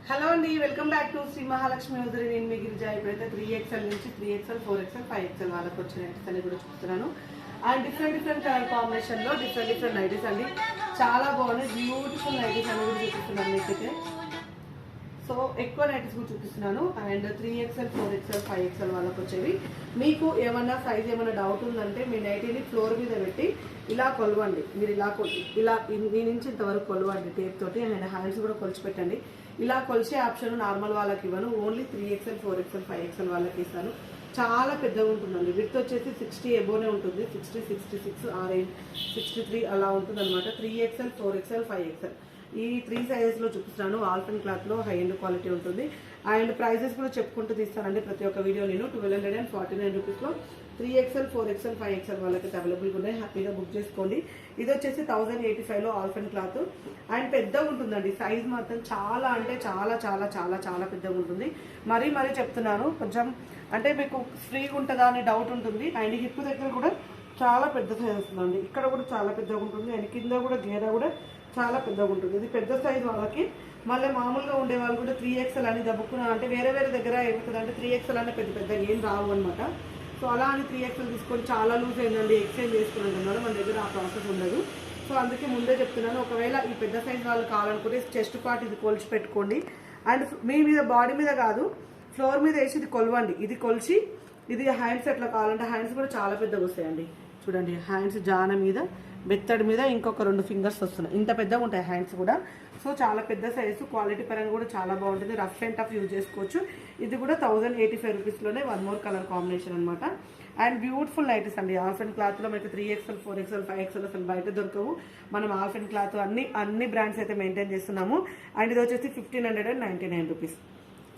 Hello అండి, welcome back to Shri Mahalakshmi Udari. నేను మీ గిరిజా. ఇప్పుడైతే 3XL నుంచి 3XL 4XL 5XL వాళ్ళకి వచ్చిన నైటీస్ అన్ని కూడా చూస్తున్నాను. అండ్ డిఫరెంట్ కలర్ కాంబినేషన్లో డిఫరెంట్ నైటీస్ అండి. చాలా బాగున్నాయి, బ్యూటిఫుల్ నైటీస్ అన్ని కూడా చూపిస్తున్నాను మీకైతే. సో ఎక్కువ నైటీస్ కూడా చూపిస్తున్నాను. అండ్ 3XL 4XL 5XL వాళ్ళకి వచ్చేవి. మీకు ఏమన్నా సైజ్ ఏమైనా డౌట్ ఉందంటే మీ నైటీని ఫ్లోర్ మీద పెట్టి ఇలా కొలవండి. మీరు ఇలా ఈ నుంచి ఇంతవరకు కొలవండి టేప్ తోటి. అండ్ హ్యాండ్స్ కూడా కొలిచి పెట్టండి. ఇలా కొలిచే ఆప్షన్ నార్మల్ వాళ్ళకి ఇవ్వను, ఓన్లీ 3XL 4XL 5XL వాళ్ళకి ఇస్తాను. చాలా పెద్దగా ఉంటుందండి. విడ్త్ వచ్చేసి 60 ఎబోనే ఉంటుంది. 60, 66, 63 అలా ఉంటుంది అనమాట. 3XL 4XL 5XL ఈ 3 సైజెస్లో చూపిస్తున్నాను. ఆల్ఫన్ క్లాత్లో హై ఎండ్ క్వాలిటీ ఉంటుంది. అండ్ ప్రైజెస్ కూడా చెప్పుకుంటూ తీస్తానండి ప్రతి ఒక్క వీడియో. నేను 1249 రూపీస్లో 3XL 4XL 5XL వాళ్ళకి అవైలబుల్గా ఉన్నాయి. హ్యాపీగా బుక్ చేసుకోండి. ఇది వచ్చేసి 1085లో ఆల్ఫన్ క్లాత్. అండ్ పెద్దగా ఉంటుందండి. సైజ్ మాత్రం చాలా అంటే చాలా పెద్దగా ఉంటుంది. మరీ చెప్తున్నాను, కొంచెం అంటే మీకు ఫ్రీగా ఉంటుందా అని డౌట్ ఉంటుంది. అండ్ హిప్ దగ్గర కూడా చాలా పెద్ద సైజ్ వస్తుందండి. ఇక్కడ కూడా చాలా పెద్దగా ఉంటుంది. అండ్ కింద కూడా గేర కూడా చాలా పెద్దగా ఉంటుంది. ఇది పెద్ద సైజ్ వాళ్ళకి. మళ్ళీ మామూలుగా ఉండే వాళ్ళు కూడా 3XL అని దబ్బుకున్నా అంటే వేరే దగ్గర ఏమవుతుంది అంటే 3XL అనే పెద్ద ఏం రావు అనమాట. సో అలా అని 3XL తీసుకొని చాలా లూజ్ అయిందండి, ఎక్స్చేంజ్ చేసుకుని అంటున్నారు. మన దగ్గర ఆ ప్రాసెస్ ఉండదు. సో అందుకే ముందే చెప్తున్నాను, ఒకవేళ ఈ పెద్ద సైజ్ వాళ్ళు కావాలనుకుంటే చెస్ట్ పార్ట్ ఇది కొలిచి పెట్టుకోండి. అండ్ మీ మీద బాడీ మీద కాదు, ఫ్లోర్ మీద వేసి ఇది కొలవండి. ఇది కొలిచి ఇది హ్యాండ్స్ ఎట్లా కావాలంటే హ్యాండ్స్ కూడా చాలా పెద్దగా వస్తాయండి. చూడండి, హ్యాండ్స్ జాన మీద బెత్తడి మీద ఇంకొక 2 ఫింగర్స్ వస్తున్నాయి. ఇంత పెద్దగా ఉంటాయి హ్యాండ్స్ కూడా. సో చాలా పెద్ద సైజు, క్వాలిటీ పరంగా కూడా చాలా బాగుంటుంది. రఫ్ అండ్ టఫ్ యూజ్ చేసుకోవచ్చు. ఇది కూడా 1085 రూపీస్లోనే 1 మోర్ కలర్ కాంబినేషన్ అనమాట. అండ్ బ్యూటిఫుల్ నైటీస్ అండి. ఆల్ఫన్ క్లాత్లో మీకు 3XL 4XL 5XL అసలు బయట దొరకవు. మనం ఆల్ఫన్ క్లాత్ అన్ని బ్రాండ్స్ అయితే మెయింటైన్ చేస్తున్నాము. అండ్ ఇది వచ్చేసి 1599 రూపీస్.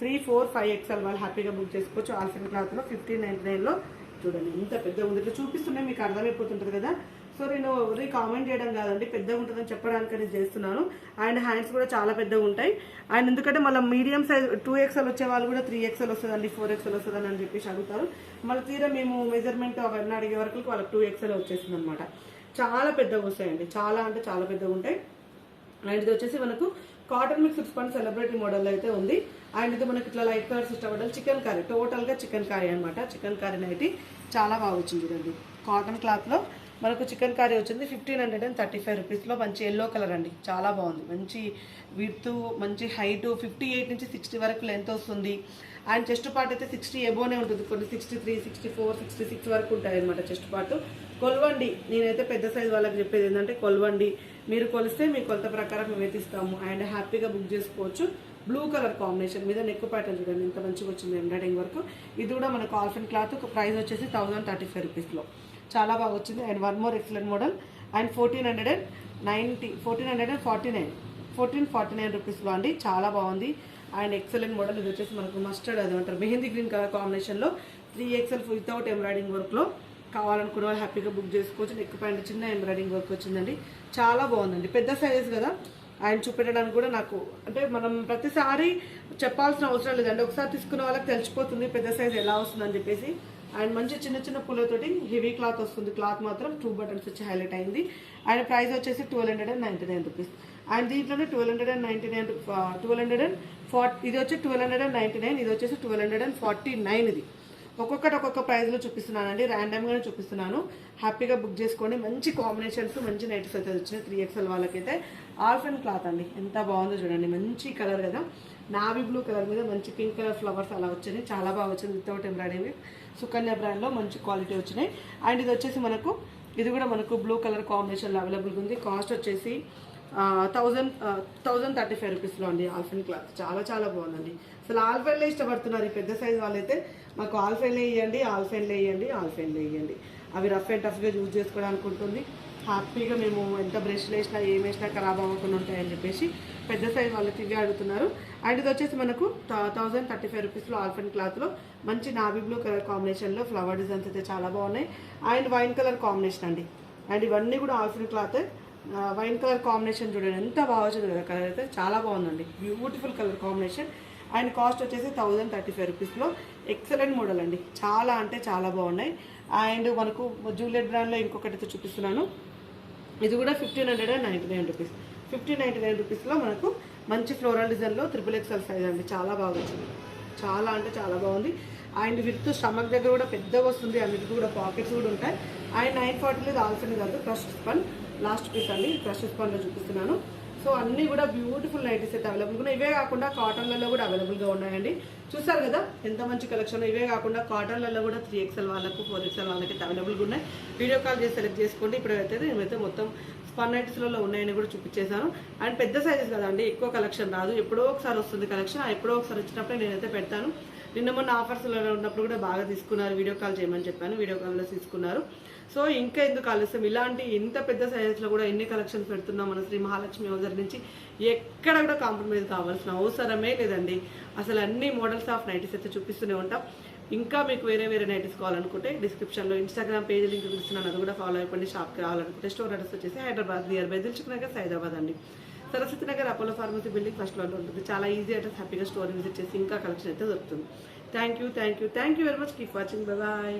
3, 4, 5XL వాళ్ళు హ్యాపీగా బుక్ చేసుకోవచ్చు. ఆల్ఫన్ క్లాత్లో 1599లో చూడండి ఇంత పెద్దగా ఉంది. ఇట్లా చూపిస్తున్నాయి మీకు అర్థమైపోతుంటుంది కదా. సో నేను కామెంట్ చేయడం కాదండి, పెద్దగా ఉంటుందని చెప్పడానికి నేను చేస్తున్నాను. అండ్ హ్యాండ్స్ కూడా చాలా పెద్దగా ఉంటాయి. అండ్ ఎందుకంటే మళ్ళీ మీడియం సైజ్ 2XL వచ్చే వాళ్ళు కూడా 3XL వస్తుందండి, 4XL వస్తుందని అని చెప్పేసి అడుగుతారు. మళ్ళీ తీరా మేము మెజర్మెంట్ అవన్నీ అడిగే వరకు వాళ్ళకి 2XL వచ్చేస్తుంది అనమాట. చాలా పెద్దగా వస్తాయండి, చాలా అంటే చాలా పెద్దగా ఉంటాయి. అండ్ ఇది వచ్చేసి మనకు cotton mix spun celebrity model అయితే ఉంది. అండ్ ఇది మనకి ఇట్లా లైట్ కలర్స్ ఇష్టపడాలి. చికెన్ కర్రీ, టోటల్గా చికెన్ కర్రీ అనమాట. చికెన్ కర్రీ అయితే చాలా బాగా వచ్చింది చూడండి. కాటన్ క్లాత్లో మనకు చికెన్ కర్రీ వచ్చింది 1535 రూపీస్లో. మంచి ఎల్లో కలర్ అండి, చాలా బాగుంది. మంచి విడ్త్, మంచి హైట్, 58 నుంచి 60 వరకు లెంత్ వస్తుంది. అండ్ చెస్ట్ పార్ట్ అయితే 60 ఎబోనే ఉంటుంది. కొన్ని 63, 64, 66 వరకు ఉంటాయి అనమాట చెస్ట్ పార్ట్. కొలవండి. నేనైతే పెద్ద సైజ్ వాళ్ళకి చెప్పేది ఏంటంటే కొలవండి. మీరు కొలిస్తే మీ కొలత ప్రకారం మేము ఇస్తాము. అండ్ హ్యాపీగా బుక్ చేసుకోవచ్చు. బ్లూ కలర్ కాంబినేషన్ మీద నెక్ ప్యాటర్న్ చూడండి ఎంత మంచిగా వచ్చింది ఎంబ్రాయిడింగ్ వర్క్. ఇది కూడా మనకు ఆల్ఫన్ క్లాత్. ప్రైస్ వచ్చేసి 1035 రూపీస్లో చాలా బాగా వచ్చింది. And 1 more excellent model. And 1449 రూపీస్లో అండి, చాలా బాగుంది. And excellent model. ఇది వచ్చేసి మనకు మస్టర్డ్ అది అంటారు మెహందీ గ్రీన్ కలర్ కాంబినేషన్లో 3XL వితౌట్ ఎంబ్రాయిడింగ్ వర్క్లో కావాలనుకున్న వాళ్ళు హ్యాపీగా బుక్ చేసుకోవచ్చు. నెక్ ప్యాంట్ చిన్న ఎంబ్రాయిడింగ్ వర్క్ వచ్చిందండి, చాలా బాగుందండి. పెద్ద సైజ్ కదా. ఆయన చూపెట్టడానికి కూడా నాకు అంటే మనం ప్రతిసారి చెప్పాల్సిన అవసరం లేదండి. ఒకసారి తీసుకున్న వాళ్ళకి తెలిసిపోతుంది పెద్ద సైజ్ ఎలా వస్తుందని చెప్పేసి. అండ్ మంచి చిన్న పూలతోటి హెవీ క్లాత్ వస్తుంది. క్లాత్ మాత్రం 2 బటన్స్ వచ్చి హైలైట్ అయింది. అండ్ ప్రైస్ వచ్చేసి 1299 రూపీస్. అండ్ దీంట్లోనే 1240 ఇది వచ్చి 1299, ఇది వచ్చేసి 1249. ఇది ఒక్కొక్క ప్రైస్లో చూపిస్తున్నానండి, ర్యాండమ్గానే చూపిస్తున్నాను. హ్యాపీగా బుక్ చేసుకోండి. మంచి కాంబినేషన్స్, మంచి నైట్స్ అయితే వచ్చినాయి 3XL వాళ్ళకైతే. ఆల్ఫన్ క్లాత్ అండి, ఎంత బాగుందో చూడండి. మంచి కలర్ కదా, నావీ బ్లూ కలర్ మీద మంచి పింక్ కలర్ ఫ్లవర్స్ అలా వచ్చినాయి. చాలా బాగా వచ్చింది. వితౌట్ ఎంబ్రాయిడింగ్ సుకన్య బ్రాండ్లో మంచి క్వాలిటీ వచ్చినాయి. అండ్ ఇది వచ్చేసి మనకు ఇది కూడా మనకు బ్లూ కలర్ కాంబినేషన్లో అవైలబుల్గా ఉంది. కాస్ట్ వచ్చేసి 1035 రూపీస్లో అండి. ఆల్ఫన్ క్లాత్ చాలా బాగుందండి. అసలు ఆల్ఫైన్లే ఇష్టపడుతున్నారు ఈ పెద్ద సైజ్ వాళ్ళైతే. మాకు ఆల్ఫైన్లే ఇవ్వండి, ఆల్ఫైన్లే ఇవ్వండి. అవి రఫ్ అండ్ టఫ్గా యూజ్ చేసుకోవడానికి ఉంటుంది. హ్యాపీగా మేము ఎంత బ్రష్లు వేసినా ఏం వేసినా ఖరాబ్ అవ్వకుండా ఉంటాయని చెప్పేసి పెద్ద సైజ్ వాళ్ళకి ఇవి అడుగుతున్నారు. అండ్ ఇది వచ్చేసి మనకు 1035 రూపీస్లో ఆల్ఫన్ క్లాత్లో మంచి నావీ బ్లూ కలర్ కాంబినేషన్లో ఫ్లవర్ డిజైన్స్ అయితే చాలా బాగున్నాయి. అండ్ వైన్ కలర్ కాంబినేషన్ అండి. అండ్ ఇవన్నీ కూడా ఆల్ఫన్ క్లాత్. వైన్ కలర్ కాంబినేషన్ చూడండి ఎంత బాగా వచ్చింది కదా. కలర్ అయితే చాలా బాగుందండి, beautiful colour combination. And cost వచ్చేసి 1035 రూపీస్లో ఎక్సలెంట్ మోడల్ అండి. చాలా అంటే చాలా బాగున్నాయి. అండ్ మనకు జూలియట్ బ్రాండ్లో ఇంకొకటి అయితే చూపిస్తున్నాను. ఇది కూడా 1599 రూపీస్. 1599 రూపీస్లో మనకు మంచి ఫ్లోరల్ డిజైన్లో XXL సైజ్ అండి, చాలా బాగా వచ్చింది, చాలా అంటే చాలా బాగుంది. అండ్ విత్ స్టమక్ దగ్గర కూడా పెద్దగా వస్తుంది, అన్నిటికీ కూడా పాకెట్స్ కూడా ఉంటాయి. అండ్ 940 రావాల్సింది కాదు, క్రష్ స్పన్ లాస్ట్ పీస్ అండి, క్రష్ స్పన్లో చూపిస్తున్నాను. సో అన్నీ కూడా బ్యూటిఫుల్ నైటీస్ అయితే అవైలబుల్గా ఉన్నాయి. ఇవే కాకుండా కాటన్లలో కూడా అవైలబుల్గా ఉన్నాయండి. చూసారు కదా ఎంత మంచి కలెక్షన్. ఇవే కాకుండా కాటన్లలో కూడా 3XL వాళ్ళకు 4XL వాళ్ళకి అయితే అవైలబుల్గా ఉన్నాయి. వీడియో కాల్ చేసి సెలెక్ట్ చేసుకోండి. ఇప్పుడైతే నేనైతే మొత్తం స్పన్ నైటీస్లలో ఉన్నాయని కూడా చూపించేశాను. అండ్ పెద్ద సైజెస్ కదండి, ఎక్కువ కలెక్షన్ రాదు, ఎప్పుడో ఒకసారి వస్తుంది కలెక్షన్. ఎప్పుడో ఒకసారి వచ్చినప్పుడే నేనైతే పెడతాను. నిన్న మొన్న ఆఫర్స్లో ఉన్నప్పుడు కూడా బాగా తీసుకున్నారు, వీడియో కాల్ చేయమని చెప్పాను, వీడియో కాల్లో తీసుకున్నారు. సో ఇంకా ఎందుకు ఆలస్యం, ఇలాంటి ఇంత పెద్ద సైజెస్లో కూడా ఎన్ని కలెక్షన్స్ పెడుతున్నాం మన శ్రీ మహాలక్ష్మి హౌజర్ నుంచి. ఎక్కడ కూడా కాంప్రమైజ్ కావాల్సిన అవసరమే లేదండి. అసలు అన్ని మోడల్స్ ఆఫ్ నైటీస్ అయితే చూపిస్తూనే ఉంటాం. ఇంకా మీకు వేరే వేరే నైటీస్ కావాలనుకుంటే డిస్క్రిప్షన్లో ఇన్స్టాగ్రామ్ పేజ్ లింక్ చూపిస్తున్నాను, అది కూడా ఫాలో అయిపోండి. షాప్కి రావాలనుకుంటే స్టోర్ అడ్రస్ వచ్చేసి హైదరాబాద్ నియర్ బై దిల్సుఖ్ నగర్ హైదరాబాద్ అండి. Saraswati Nagar Apollo pharmacy building first ఫ్లోర్లో ఉంటుంది. చాలా ఈజీ అడ్రస్, హ్యాపీగా స్టోర్ విజిట్ చేసి ఇంకా కలెక్షన్ అయితే దొరుకుతుంది. Thank you very much. Keep watching. Bye.